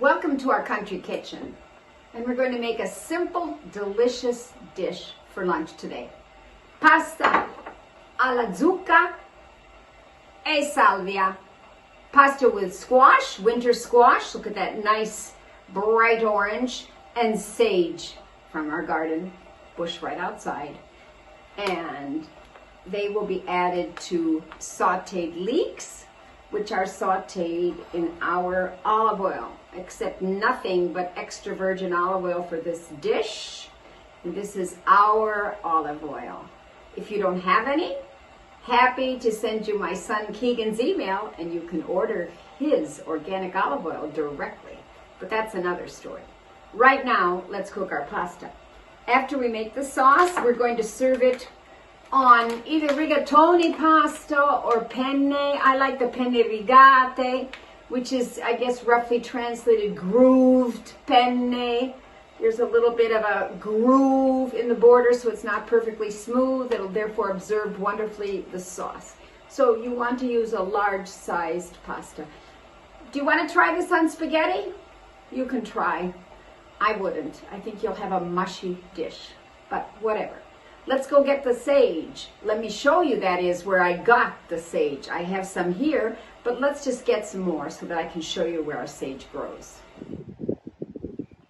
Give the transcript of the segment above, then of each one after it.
Welcome to our country kitchen, and we're going to make a simple, delicious dish for lunch today. Pasta alla zucca e salvia. Pasta with squash, winter squash, look at that nice bright orange, and sage from our garden, bush right outside. And they will be added to sauteed leeks, which are sauteed in our olive oil. Accept nothing but extra virgin olive oil for this dish. And this is our olive oil. If you don't have any, happy to send you my son Keegan's email, and you can order his organic olive oil directly. But that's another story. Right now, let's cook our pasta. After we make the sauce, we're going to serve it on either rigatoni pasta or penne. I like the penne rigate, which is, I guess, roughly translated grooved penne. There's a little bit of a groove in the border, so it's not perfectly smooth. It'll therefore absorb wonderfully the sauce. So you want to use a large-sized pasta. Do you want to try this on spaghetti? You can try. I wouldn't. I think you'll have a mushy dish, but whatever. Let's go get the sage. Let me show you, that is, where I got the sage. I have some here, but let's just get some more so that I can show you where our sage grows.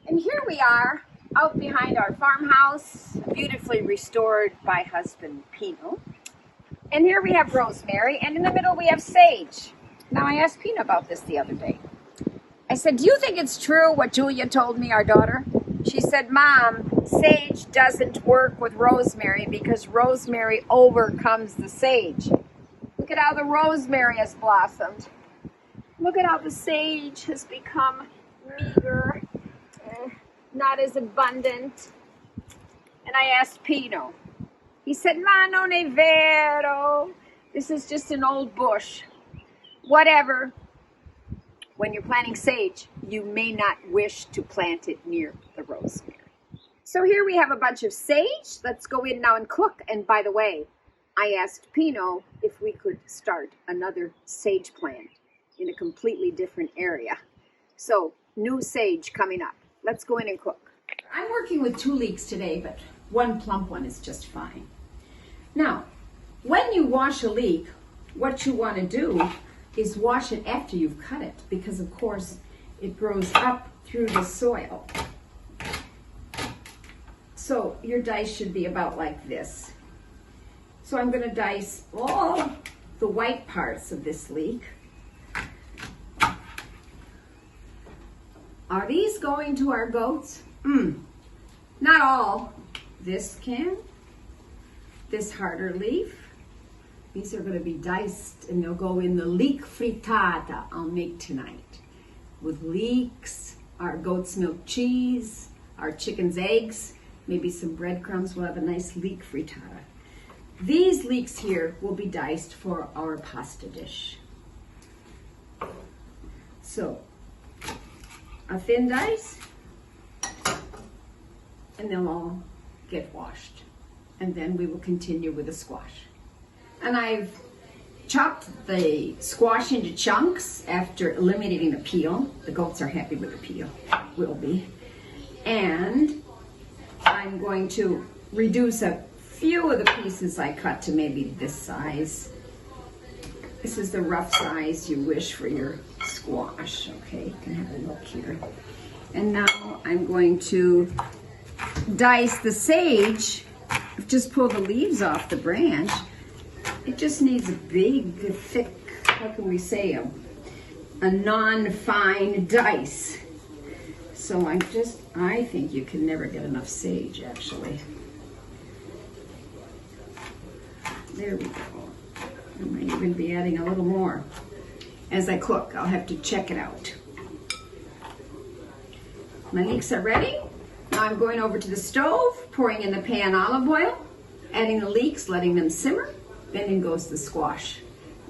And here we are, out behind our farmhouse, beautifully restored by husband Pino. And here we have rosemary, and in the middle we have sage. Now, I asked Pino about this the other day. I said, do you think it's true what Julia told me, our daughter? She said, Mom, sage doesn't work with rosemary because rosemary overcomes the sage. Look at how the rosemary has blossomed. Look at how the sage has become meager, not as abundant. And I asked Pino. He said, Ma, non è vero. This is just an old bush. Whatever. When you're planting sage, you may not wish to plant it near the rosemary. So here we have a bunch of sage. Let's go in now and cook. And by the way, I asked Pino if we could start another sage plant in a completely different area. So new sage coming up. Let's go in and cook. I'm working with 2 leeks today, but one plump one is just fine. Now, when you wash a leek, what you want to do is wash it after you've cut it, because of course it grows up through the soil. So your dice should be about like this. So I'm going to dice all the white parts of this leek. Are these going to our goats? Not all. This can. This harder leaf. These are going to be diced, and they'll go in the leek frittata I'll make tonight. With leeks, our goat's milk cheese, our chicken's eggs, maybe some breadcrumbs. We'll have a nice leek frittata. These leeks here will be diced for our pasta dish. So, a thin dice, and they'll all get washed. And then we will continue with the squash. And I've chopped the squash into chunks after eliminating the peel. The goats are happy with the peel, will be. And I'm going to reduce a few of the pieces I cut to maybe this size. This is the rough size you wish for your squash. Okay, you can have a look here. And now I'm going to dice the sage. Just pull the leaves off the branch. It just needs a big, thick, how can we say, a non-fine dice. So I think you can never get enough sage, actually. There we go. I might even be adding a little more. As I cook, I'll have to check it out. My leeks are ready. Now I'm going over to the stove, pouring in the pan olive oil, adding the leeks, letting them simmer. Then in goes the squash.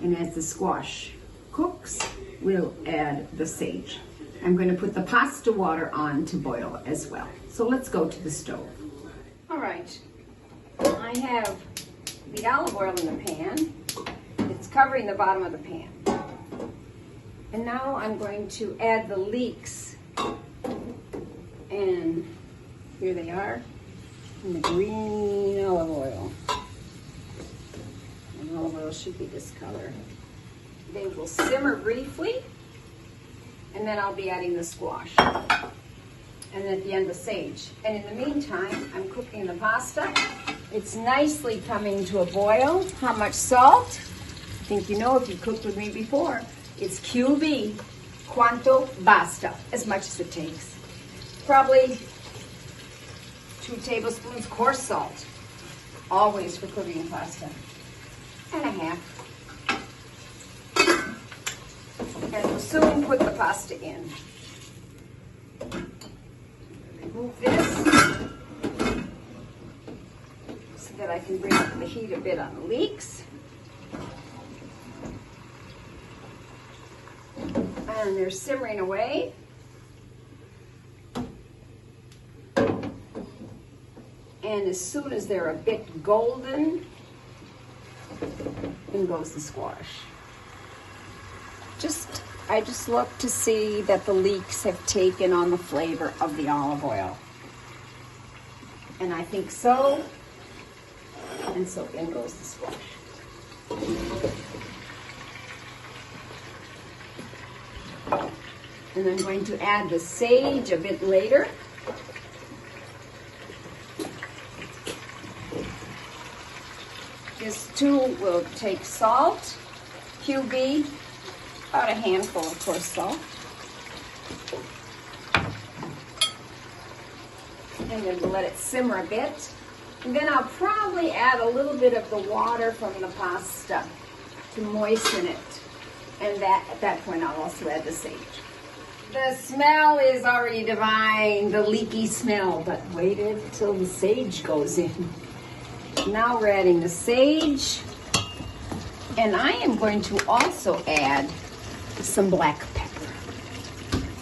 And as the squash cooks, we'll add the sage. I'm going to put the pasta water on to boil as well. So let's go to the stove. All right, I have the olive oil in the pan. It's covering the bottom of the pan. And now I'm going to add the leeks And here they are in the green olive oil. And olive oil should be this color. They will simmer briefly, and then I'll be adding the squash. And at the end, the sage. And in the meantime, I'm cooking the pasta. It's nicely coming to a boil. How much salt? I think you know if you cooked with me before. It's QB. Quanto basta. As much as it takes. Probably 2 tablespoons coarse salt. Always for cooking pasta. And a half. And we'll soon put the pasta in. Remove this so that I can bring up the heat a bit on the leeks. And they're simmering away. And as soon as they're a bit golden, in goes the squash. I just look to see that the leeks have taken on the flavor of the olive oil. And I think so. And so in goes the squash. And I'm going to add the sage a bit later. This too will take salt, QB, about a handful of coarse salt. And then we'll let it simmer a bit. And then I'll probably add a little bit of the water from the pasta to moisten it. And at that point I'll also add the sage. The smell is already divine, the leaky smell, but wait until the sage goes in. Now we're adding the sage, and I am going to also add some black pepper.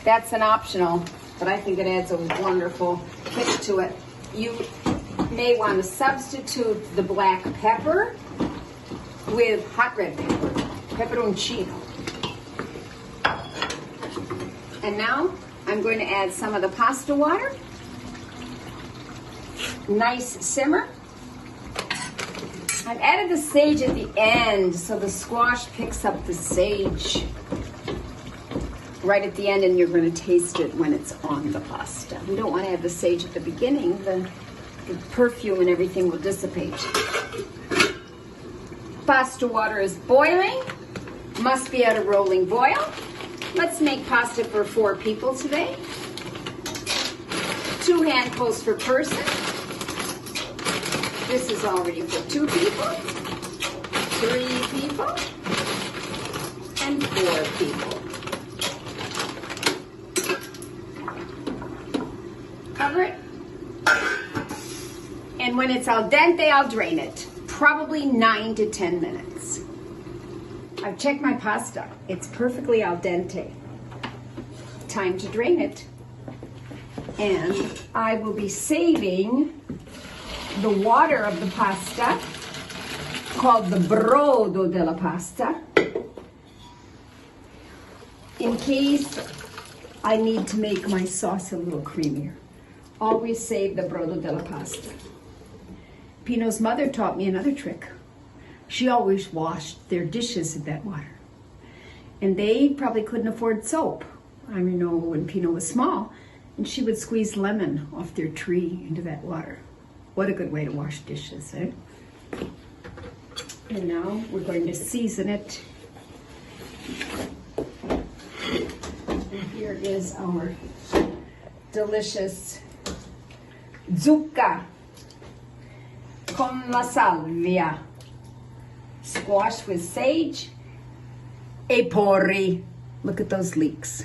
That's an optional, but I think it adds a wonderful kick to it. You may want to substitute the black pepper with hot red pepper, peperoncino. And now I'm going to add some of the pasta water. Nice simmer. I've added the sage at the end so the squash picks up the sage right at the end, and you're going to taste it when it's on the pasta. We don't want to add the sage at the beginning. The perfume and everything will dissipate. Pasta water is boiling. Must be at a rolling boil. Let's make pasta for 4 people today. 2 handfuls per person. This is already for 2 people, 3 people, and 4 people. Cover it. And when it's al dente, I'll drain it. Probably 9 to 10 minutes. I've checked my pasta. It's perfectly al dente. Time to drain it. And I will be saving the water of the pasta, called the brodo della pasta, in case I need to make my sauce a little creamier. Always save the brodo della pasta. Pino's mother taught me another trick. She always washed their dishes in that water. And they probably couldn't afford soap. I know when Pino was small, and she would squeeze lemon off their tree into that water. What a good way to wash dishes, eh? And now we're going to season it. And here is our delicious zucca con la salvia. Squash with sage e porri. Look at those leeks.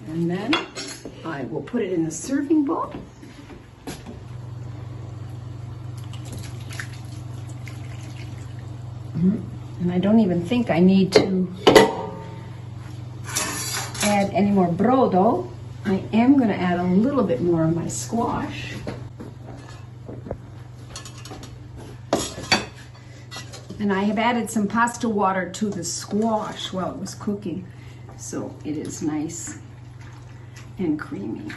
And then I will put it in the serving bowl. And I don't even think I need to add any more brodo. I am going to add a little bit more of my squash. And I have added some pasta water to the squash while it was cooking, so it is nice and creamy.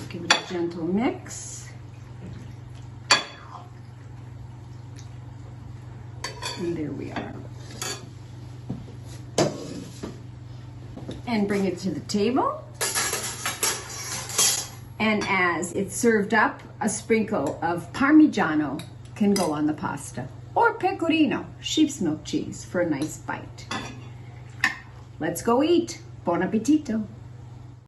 Give it a gentle mix. And there we are. And bring it to the table. And as it's served up, a sprinkle of Parmigiano can go on the pasta. Or pecorino, sheep's milk cheese, for a nice bite. Let's go eat. Buon appetito.